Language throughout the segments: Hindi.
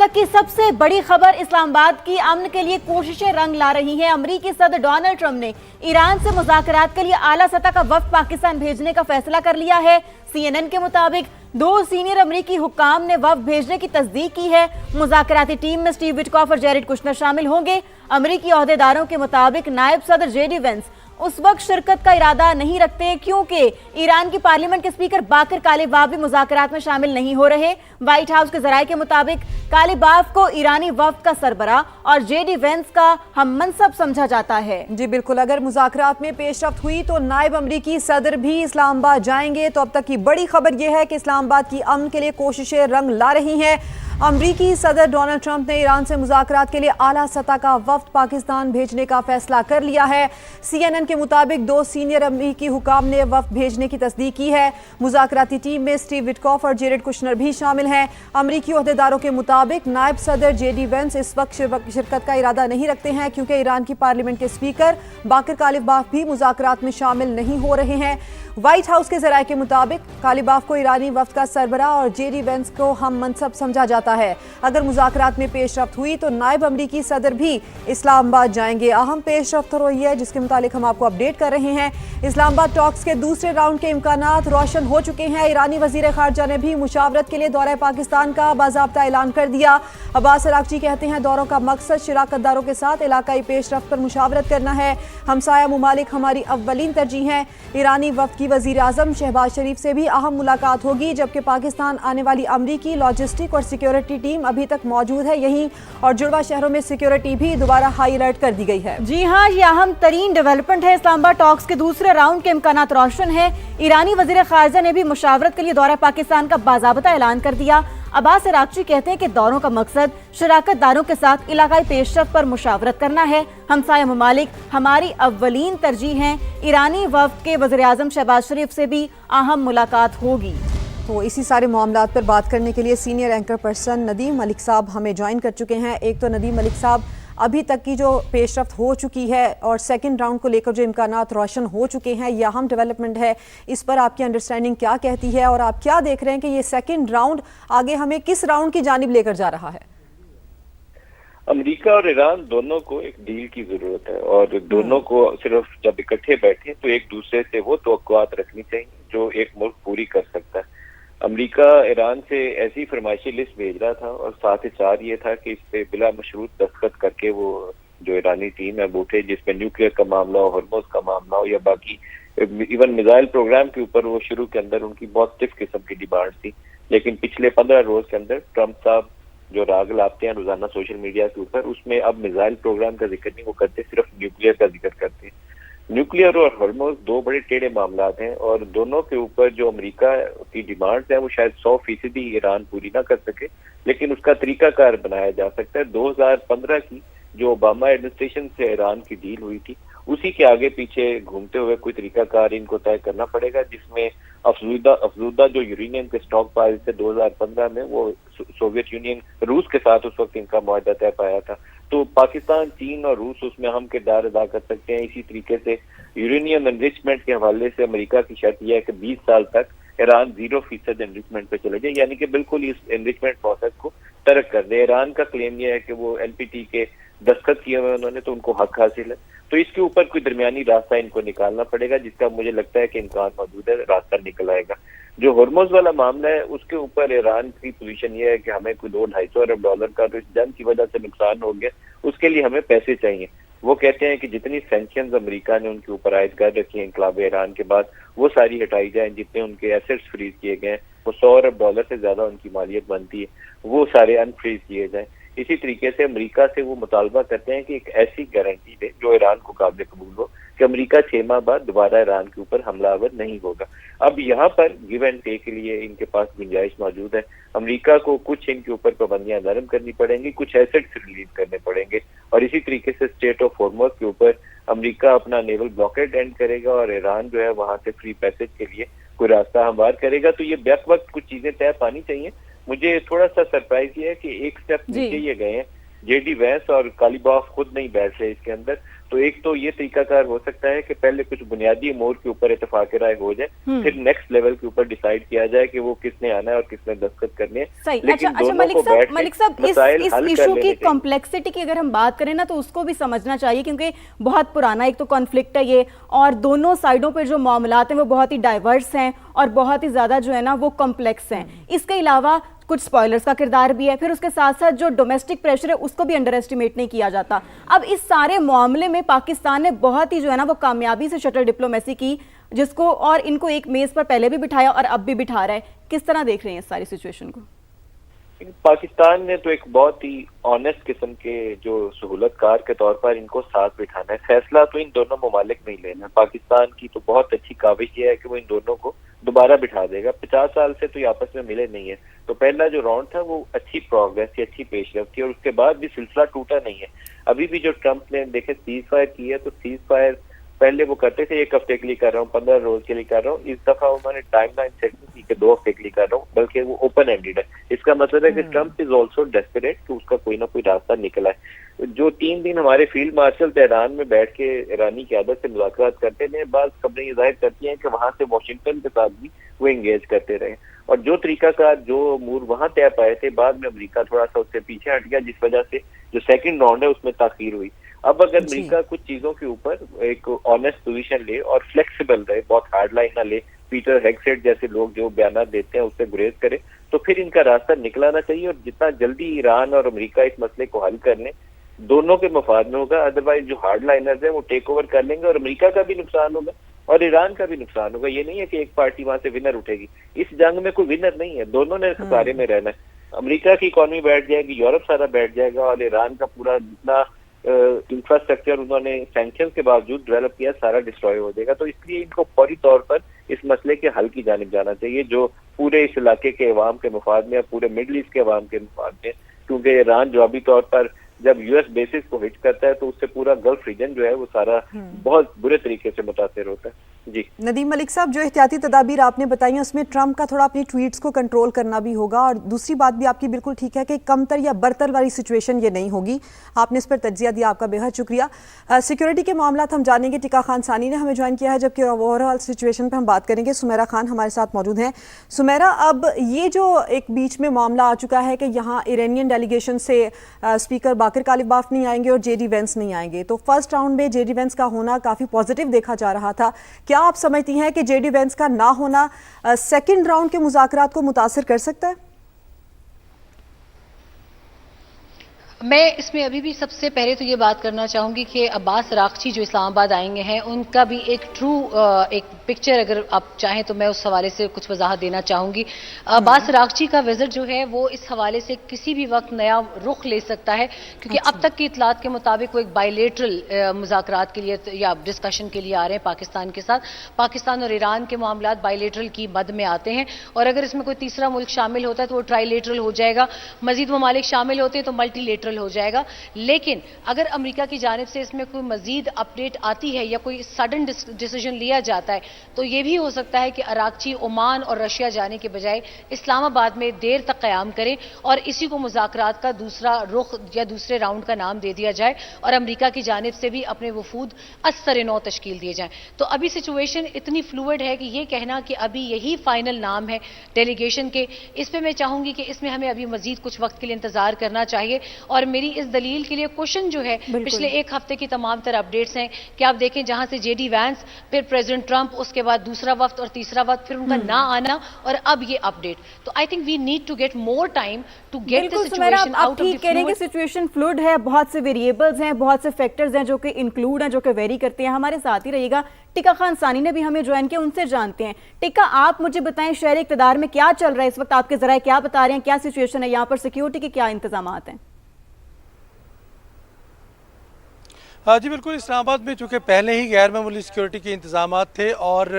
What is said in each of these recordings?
तक की सबसे बड़ी खबर इस्लामाबाद की अमन के लिए कोशिशें रंग ला रही हैं। अमेरिकी सदर डोनाल्ड ट्रंप ने ईरान से मुज़ाकरात के लिए आला सतह का वफ्द पाकिस्तान भेजने का फैसला कर लिया है। CNN के मुताबिक 2 सीनियर अमेरिकी हुक्काम ने वफ्द भेजने की तस्दीक की है। मुज़ाकराती टीम में स्टीव विटकॉफ और जेरेड कुशनर शामिल होंगे। अमेरिकी ओहदेदारों के मुताबिक नायब सदर JD वेंस उस वक्त शिरकत का इरादा नहीं रखते क्योंकि ईरान की पार्लियामेंट के स्पीकर बाकर कालिबाफ भी मुज़ाकरात में शामिल नहीं हो रहे। व्हाइट हाउस के जराये के मुताबिक कालिबाफ को ईरानी वफ्द का सरबरा और JD वेंस का हम मनसब समझा जाता है। जी बिल्कुल, अगर मुज़ाकरात में पेशरफ्त हुई तो नायब अमरीकी सदर भी इस्लामाबाद जाएंगे। तो अब तक की बड़ी खबर यह है कि इस्लामाबाद की अमन के लिए कोशिशें रंग ला रही हैं। अमरीकी सदर डोनाल्ड ट्रंप ने ईरान से मुज़ाकरात के लिए आला सतह का वफ्द पाकिस्तान भेजने का फैसला कर लिया है। CNN के मुताबिक 2 सीनियर अमरीकी हुकाम ने वफ्द भेजने की तस्दीक की है। मुज़ाकराती टीम में स्टीव विटकॉफ और जेरेड कुशनर भी शामिल हैं। अमरीकी ओहदेदारों के मुताबिक नायब सदर JD वेंस इस वक्त शिरकत का इरादा नहीं रखते हैं क्योंकि ईरान की पार्लियामेंट के स्पीकर बाकर कालिबाफ भी मुज़ाकरात में शामिल नहीं हो रहे हैं। व्हाइट हाउस के जराये के मुताबिक कालिबाफ को ईरानी वफ्द का सरबरा और JD वेंस को हम मनसब समझा जाता है। अगर मुज़ाकरात में पेशरफ्त हुई तो नायब अमरीकी सदर भी इस्लामाबाद जाएंगे। अहम पेशरफ्त हो रही है जिसके मुतालिक हम आपको अपडेट कर रहे हैं। इस्लामाबाद टॉक्स के दूसरे राउंड के इम्कानात रोशन हो चुके हैं। ईरानी वजीर खारजा ने भी मुशावरत के लिए दौरे पाकिस्तान का बाज़ाब्ता ऐलान कर दिया। अब्बास अरागची कहते हैं दौरों का मकसद शिराकतदारों के साथ इलाकाई पेशरफ्त पर मुशावरत करना है। हमसाया मुमालिक हमारी अव्वलीन तरजीह हैं। ईरानी वफ्द की वजीर आज़म शहबाज शरीफ से भी अहम मुलाकात होगी, जबकि पाकिस्तान आने वाली अमरीकी लॉजिस्टिक और सिक्योरिटी टीम अभी तक मौजूद है यहीं, और जुड़वा शहरों में सिक्योरिटी भी दोबारा हाई अलर्ट कर दी गई है। जी हाँ, ये अहम तरीन डेवलपमेंट है। इस्लामाबाद टॉक्स के दूसरे राउंड के इम्कानात रोशन है। ईरानी वजीर खारजा ने भी मुशावरत के लिए दौरा पाकिस्तान का बाज़ाब्ता ऐलान कर दिया। अब्बास अरागची कहते हैं कि दौरों का मकसद शराकतदारों के साथ इलाकाई पेशरफ्त पर मुशावरत करना है। हमसाया ममालिक हमारी अव्वलीन तरजीह हैं। ईरानी वफ्द के वज़ीर आज़म शहबाज शरीफ से भी अहम मुलाकात होगी। तो इसी सारे मामलात पर बात करने के लिए senior anchor person Nadeem Malik साहब हमें ज्वाइन कर चुके हैं। एक तो नदीम मलिक साहब, अभी तक की जो पेशरफ्त हो चुकी है और सेकंड राउंड को लेकर जो इम्कानात रोशन हो चुके हैं, यह अहम डेवलपमेंट है, इस पर आपकी अंडरस्टैंडिंग क्या कहती है और आप क्या देख रहे हैं कि ये सेकंड राउंड आगे हमें किस राउंड की जानिब लेकर जा रहा है? अमेरिका और ईरान दोनों को एक डील की जरूरत है और दोनों को सिर्फ जब इकट्ठे बैठे तो एक दूसरे से वो तवक्कुआत रखनी चाहिए जो एक मुल्क पूरी कर सकता है। अमेरिका ईरान से ऐसी फरमाइशी लिस्ट भेज रहा था और साथ ही साथ ये था कि इस पे बिला मशरूत दस्तखत करके वो जो ईरानी टीम है बूटे जिसमें न्यूक्लियर का मामला हो, हॉर्मोज का मामला हो या बाकी इवन मिसाइल प्रोग्राम के ऊपर वो शुरू के अंदर उनकी बहुत स्टिफ किस्म की डिमांड थी। लेकिन पिछले 15 रोज के अंदर ट्रंप साहब जो राग लाते हैं रोजाना सोशल मीडिया के ऊपर, उसमें अब मिसाइल प्रोग्राम का जिक्र नहीं वो करते, सिर्फ न्यूक्लियर का जिक्र करते हैं। न्यूक्लियर और हॉर्मोज 2 बड़े टेढ़े मामलात हैं और दोनों के ऊपर जो अमेरिका की डिमांड्स है वो शायद 100% ईरान पूरी ना कर सके, लेकिन उसका तरीकाकार बनाया जा सकता है। 2015 की जो ओबामा एडमिनिस्ट्रेशन से ईरान की डील हुई थी उसी के आगे पीछे घूमते हुए कोई तरीकाकार इनको तय करना पड़ेगा, जिसमें अफजूदा जो यूरेनियम के स्टॉक पाइल से 2015 में वो सोवियत यूनियन रूस के साथ उस वक्त इनका मुआहदा तय पाया था। तो पाकिस्तान, चीन और रूस उसमें अहम किरदार अदा कर सकते हैं। इसी तरीके से यूरेनियम एनरिचमेंट के हवाले से अमेरिका की शर्त यह है कि 20 साल तक ईरान 0% एनरिचमेंट पे चले जाए, यानी कि बिल्कुल इस एनरिचमेंट प्रोसेस को तर्क कर दे। ईरान का क्लेम यह है कि वो NPT के दस्तखत किए हुए उन्होंने तो उनको हक हासिल है, तो इसके ऊपर कोई दरमियानी रास्ता इनको निकालना पड़ेगा, जिसका मुझे लगता है कि इम्कान मौजूद है, रास्ता निकल आएगा। जो हॉर्मोज वाला मामला है उसके ऊपर ईरान की पोजीशन ये है कि हमें कोई $200-250 अरब डॉलर का तो इस जंग की वजह से नुकसान हो गया, उसके लिए हमें पैसे चाहिए। वो कहते हैं कि जितनी सैंक्शंस अमेरिका ने उनके ऊपर आयद कर रखी है इनकलाब ईरान के बाद वो सारी हटाई जाए, जितने उनके एसेट्स फ्रीज किए गए हैं वो $100 अरब से ज्यादा उनकी मालियत बनती है वो सारे अनफ्रीज किए जाए। इसी तरीके से अमेरिका से वो मुतालबा करते हैं कि एक ऐसी गारंटी दे जो ईरान को काबिल कबूल हो कि अमेरिका 6 माह बाद दोबारा ईरान के ऊपर हमलावर नहीं होगा। अब यहाँ पर गिव एंड टेक के लिए इनके पास गुंजाइश मौजूद है। अमेरिका को कुछ इनके ऊपर पाबंदियां नरम करनी पड़ेंगी, कुछ एसेट्स रिलीज करने पड़ेंगे और इसी तरीके से स्टेट ऑफ हॉर्मोज के ऊपर अमेरिका अपना नेवल ब्लॉकेड एंड करेगा और ईरान जो है वहां से फ्री पैसेज के लिए कोई रास्ता हमवार करेगा। तो ये बैक वक्त कुछ चीजें तय पानी चाहिए। मुझे थोड़ा सा सरप्राइज ये है कि एक स्टेप नीचे ये गए हैं जेडी वैंस और कालीबाफ खुद नहीं बैठ रहे इसके अंदर। तो एक तो ये तरीकाकार हो सकता है कि पहले कुछ बुनियादी अमूर के ऊपर इत्तेफाक राय हो जाए, फिर नेक्स्ट लेवल के ऊपर डिसाइड किया जाए कि वो किसने आना है और किसने दस्तखत करने हैं। सही। लेकिन अच्छा दोनों को बैठ के मलिक साहब इस इशू की कॉम्प्लेक्सिटी की अगर हम बात करें ना, तो उसको भी समझना चाहिए, क्योंकि बहुत पुराना एक तो कॉन्फ्लिक्ट है ये, और दोनों साइडों पर जो मामलात हैं वो बहुत ही डाइवर्स हैं और बहुत ही ज्यादा जो है ना वो कॉम्प्लेक्स हैं। इसके अलावा कुछ स्पॉयलर्स का किरदार भी है, फिर उसके साथ साथ जो डोमेस्टिक प्रेशर है उसको भी अंडर एस्टिमेट नहीं किया जाता। अब इस सारे मामले में पाकिस्तान ने बहुत ही जो है ना वो कामयाबी से शटल डिप्लोमेसी की, जिसको और इनको एक मेज पर पहले भी बिठाया और अब भी बिठा रहा है। किस तरह देख रहे हैं इस सारी सिचुएशन को? पाकिस्तान ने तो एक बहुत ही ऑनेस्ट किस्म के जो सहूलतकार के तौर पर इनको साथ बिठाना है। फैसला तो इन दोनों ममालिक नहीं लेना। पाकिस्तान की तो बहुत अच्छी काविश ये है कि वो इन दोनों को दोबारा बिठा देगा। 50 साल से तो ये आपस में मिले नहीं है, तो पहला जो राउंड था वो अच्छी प्रोग्रेस थी, अच्छी पेशरफ्त थी, और उसके बाद भी सिलसिला टूटा नहीं है। अभी भी जो ट्रंप ने देखे सीज फायर की है, तो सीज फायर पहले वो करते थे 1 हफ्ते के लिए कर रहा हूँ, 15 रोज के लिए कर रहा हूँ। इस दफा उन्होंने टाइमलाइन सेट नहीं की कि 2 हफ्ते के लिए कर रहा हूँ, बल्कि वो ओपन एंडेड है। इसका मतलब है कि ट्रंप इज ऑल्सो डेस्परेट कि उसका कोई ना कोई रास्ता निकला है। जो 3 दिन हमारे फील्ड मार्शल तेहरान में बैठ के ईरानी क़यादत से मुज़ाकरात करते थे, बाद खबरें ये जाहिर करती हैं कि वहां से वाशिंगटन के साथ भी वो एंगेज करते रहे, और जो तरीकाकार जो अमूर वहां तय पाए थे, बाद में अमेरिका थोड़ा सा उससे पीछे हट गया, जिस वजह से जो सेकंड राउंड है उसमें ताखीर हुई। अब अगर अमेरिका कुछ चीजों के ऊपर एक ऑनेस्ट पोजीशन ले और फ्लेक्सिबल रहे, बहुत हार्ड लाइन ना ले, पीटर हेगसेट जैसे लोग जो बयान देते हैं उससे गुरेज करे, तो फिर इनका रास्ता निकलाना चाहिए। और जितना जल्दी ईरान और अमेरिका इस मसले को हल कर लें, दोनों के मफाद में होगा। अदरवाइज जो हार्ड लाइनर्स है वो टेक ओवर कर लेंगे, और अमेरिका का भी नुकसान होगा और ईरान का भी नुकसान होगा। ये नहीं है कि एक पार्टी वहां से विनर उठेगी। इस जंग में कोई विनर नहीं है, दोनों ने खसारे में रहना है। अमेरिका की इकॉनमी बैठ जाएगी, यूरोप सारा बैठ जाएगा, और ईरान का पूरा जितना इंफ्रास्ट्रक्चर उन्होंने सैंक्शन के बावजूद डेवलप किया सारा डिस्ट्रॉय हो जाएगा। तो इसलिए इनको फौरी तौर पर इस मसले के हल की जानिब जाना चाहिए, जो पूरे इस इलाके के अवाम के मफाद में, पूरे मिडल ईस्ट के अवाम के मफाद में। क्योंकि ईरान जवाबी तौर पर जब यूएस बेसिस को हिट करता है, तो उससे पूरा गल्फ रीजन जो है वो सारा बहुत बुरे तरीके से मुतासिर होता है। जी नदीम मलिक साहब, जो एहतियाती तदाबीर आपने बताई हैं उसमें ट्रंप का थोड़ा अपनी ट्वीट्स को कंट्रोल करना भी होगा, और दूसरी बात भी आपकी बिल्कुल ठीक है कि कमतर या बरतर वाली सिचुएशन ये नहीं होगी। आपने इस पर तज्जिया दिया, आपका बेहद शुक्रिया। सिक्योरिटी के मामला हम जानेंगे, टिका खान सानी ने हमें ज्वाइन किया है, जबकि ओवरऑल सिचुएशन पर हम बात करेंगे। सुमेरा खान हमारे साथ मौजूद हैं। सुमेरा, अब ये जो एक बीच में मामला आ चुका है कि यहाँ ईरानियन डेलीगेशन से स्पीकर बाकर कालिबाफ नहीं आएंगे और जेडी वेंस नहीं आएंगे, तो फर्स्ट राउंड में जेडी वेंस का होना काफ़ी पॉजिटिव देखा जा रहा था। क्या आप समझती हैं कि जेडी वेंस का ना होना सेकंड राउंड के मुज़ाकरात को मुतासिर कर सकता है? मैं इसमें अभी भी सबसे पहले तो ये बात करना चाहूंगी कि अब्बास अरागची जो इस्लामाबाद आएंगे हैं, उनका भी एक ट्रू एक पिक्चर अगर आप चाहें तो मैं उस हवाले से कुछ वजाहत देना चाहूंगी। अब्बास अरागची का विजिट जो है वो इस हवाले से किसी भी वक्त नया रुख ले सकता है, क्योंकि अब तक की इतलात के मुताबिक वो एक बायलेटरल मुज़ाकरात के लिए या डिस्कशन के लिए आ रहे हैं पाकिस्तान के साथ। पाकिस्तान और ईरान के मामलात बायलेटरल की मद में आते हैं, और अगर इसमें कोई तीसरा मुल्क शामिल होता है तो वो ट्राईलेटरल हो जाएगा। मजीद ममालिक शामिल होते हैं तो मल्टीलेटरल हो जाएगा। लेकिन अगर अमेरिका की जानिब से इसमें कोई मजीद अपडेट आती है या कोई सडन डिसीजन लिया जाता है, तो यह भी हो सकता है कि अरागची ओमान और रशिया जाने के बजाय इस्लामाबाद में देर तक कयाम करें और इसी को मुज़ाकरात का दूसरा रुख या दूसरे राउंड का नाम दे दिया जाए, और अमेरिका की जानिब से भी अपने वफूद असर नौ तश्कील दिए जाएं। तो अभी सिचुएशन इतनी फ्लूइड है कि यह कहना कि अभी यही फाइनल नाम है डेलीगेशन के, इस पर मैं चाहूंगी कि इसमें हमें अभी मजीद कुछ वक्त के लिए इंतजार करना चाहिए। और मेरी इस दलील के लिए क्वेश्चन जो है पिछले एक हफ्ते की तमाम तरह अपडेट्स हैं कि आप देखें जहां से जेडी वैंस, फिर प्रेसिडेंट ट्रंप, उसके बाद दूसरा वक्त और तीसरा वक्त, फिर उनका ना आना, और अब ये अपडेट। तो I think we need to get more time to get the situation out of the कह रहे हैं कि सिचुएशन फ्लूइड है, बहुत से वेरिएबल्स हैं, बहुत से फैक्टर्स हैं जो कि इंक्लूड हैं, जो कि वेरी करते हैं। हमारे साथ ही रहिएगा। टिका खान सानी ने भी हमें ज्वाइन किया, उनसे जानते हैं। टिका, आप मुझे बताएं शहर इक़्तिदार में क्या चल रहा है इस वक्त, आपके जराए क्या बता रहे हैं, क्या सिचुएशन है यहाँ पर, सिक्योरिटी के क्या इंतजाम हैं? जी बिल्कुल, इस्लामाबाद में चूँकि पहले ही गैर मामूली सिक्योरिटी के इंतजामात थे और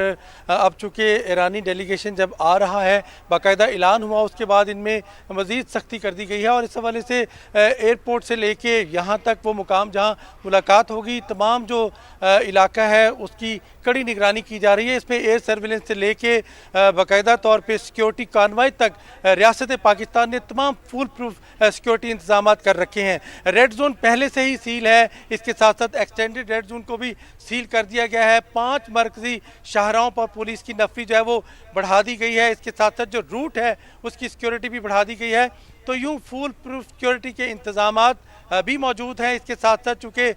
अब चूँकि ईरानी डेलीगेशन जब आ रहा है, बाकायदा ऐलान हुआ, उसके बाद इनमें मज़ीद सख्ती कर दी गई है और इस हवाले से एयरपोर्ट से लेके यहाँ तक वो मुकाम जहाँ मुलाकात होगी, तमाम जो इलाका है उसकी कड़ी निगरानी की जा रही है। इसमें एयर सर्विलेंस से लेके बाकायदा तौर पर सिक्योरिटी कानवाई तक रियासत पाकिस्तान ने तमाम फुल प्रूफ सिक्योरिटी इंतजाम कर रखे हैं। रेड जोन पहले से ही सील है, इसके साथ साथ एक्सटेंडेड रेड जोन को भी सील कर दिया गया है। 5 मरकजी शाहराहों पर पुलिस की नफरी जो है वो बढ़ा दी गई है। इसके साथ साथ जो रूट है उसकी सिक्योरिटी भी बढ़ा दी गई है। तो यूँ फुल प्रूफ सिक्योरिटी के इंतजामात भी मौजूद हैं। इसके साथ साथ चूँकि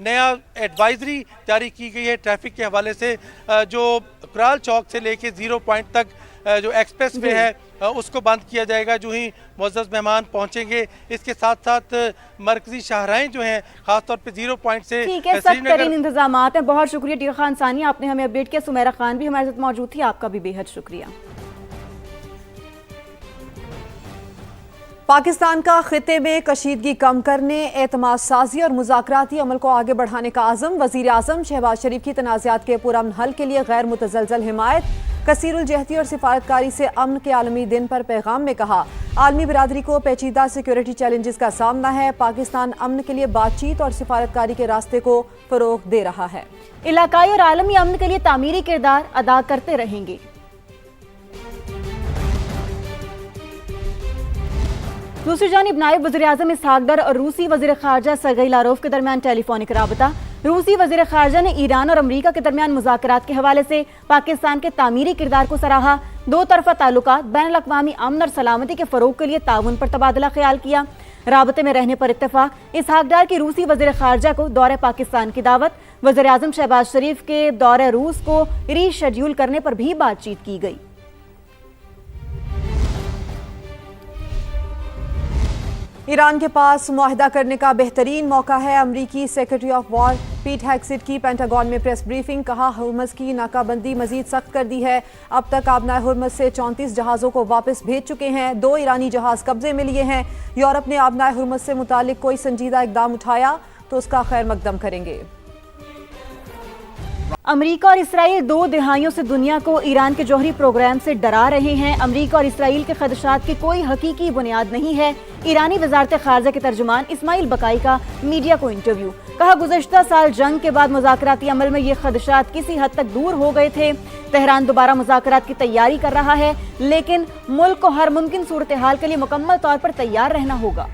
नया एडवाइजरी जारी की गई है ट्रैफिक के हवाले से, जो कुराल चौक से लेके 0 पॉइंट तक जो एक्सप्रेस वे है उसको बंद किया जाएगा जो ही मुअज़्ज़ज़ मेहमान पहुंचेंगे। इसके साथ साथ मरकजी शाहराहें जो हैं खासतौर पे 0 पॉइंट से ठीक है, सख्त तरीन इंतजामात हैं। बहुत शुक्रिया टीका खान सानी, आपने हमें अपडेट किया। सुमेरा खान भी हमारे साथ मौजूद थी, आपका भी बेहद शुक्रिया। पाकिस्तान का खिते में कशीदगी कम करने, एतमाद साजी और मुज़ाकराती अमल को आगे बढ़ाने का आज़म। वज़ीर आज़म शहबाज शरीफ की तनाज़ात के पुरअमन हल के लिए गैर मुतज़लज़ल हिमायत। कसीरुल जहती और सिफारतकारी से अमन के आलमी दिन पर पैगाम में कहा, आलमी बिरादरी को पेचीदा सिक्योरिटी चैलेंजेस का सामना है। पाकिस्तान अमन के लिए बातचीत और सिफारतकारी के रास्ते को फ़रोग़ दे रहा है। इलाकाई और आलमी अमन के लिए तामीरी किरदार अदा करते रहेंगे। दूसरी जानिब नायब वज़ीर-ए-आज़म इसहाक दर और रूसी वज़ीर ख़ारजा सरगई लारोफ के दरमियान टेलीफोनिक राबता। रूसी वज़ीर ख़ारजा ने ईरान और अमरीका के दरमियान मुज़ाकरात के हवाले से पाकिस्तान के तामीरी किरदार को सराहा। 2 तरफ़ा ताल्लुकात, बैनुल-अक़वामी अमन और सलामती के फ़रोग़ के लिए ताउन पर तबादला ख्याल किया। राबते में रहने पर इत्तेफाक। इसहाक डार की रूसी वज़ीर ख़ारजा को दौरे पाकिस्तान की दावत। वज़ीर-ए-आज़म शहबाज शरीफ के दौरे रूस को रीशेड्यूल करने पर भी बातचीत की गई। ईरान के पास मुआहदा करने का बेहतरीन मौका है। अमरीकी सेक्रेटरी ऑफ वॉर पीट हेग्सेट की पेंटागन में प्रेस ब्रीफिंग। कहा, हुर्मज़ की नाकाबंदी मजीद सख्त कर दी है। अब तक आबनाए हुर्मज़ से 34 जहाज़ों को वापस भेज चुके हैं। 2 ईरानी जहाज़ कब्जे में लिए हैं। यूरोप ने आबनाए हुर्मज़ से मुतालिक कोई संजीदा इकदाम उठाया तो उसका खैर मकदम करेंगे। अमेरिका और इसराइल 2 दिहाइयों से दुनिया को ईरान के जौहरी प्रोग्राम से डरा रहे हैं। अमेरिका और इसराइल के खदशात की कोई हकीकी बुनियाद नहीं है। ईरानी वजारत खारजा के तर्जुमान इस्माइल बकाई का मीडिया को इंटरव्यू। कहा, गुज़श्ता साल जंग के बाद मुज़ाकराती अमल में ये खदशात किसी हद तक दूर हो गए थे। तेहरान दोबारा मुज़ाकरात की तैयारी कर रहा है, लेकिन मुल्क को हर मुमकिन सूरत हाल के लिए मुकम्मल तौर पर तैयार रहना होगा।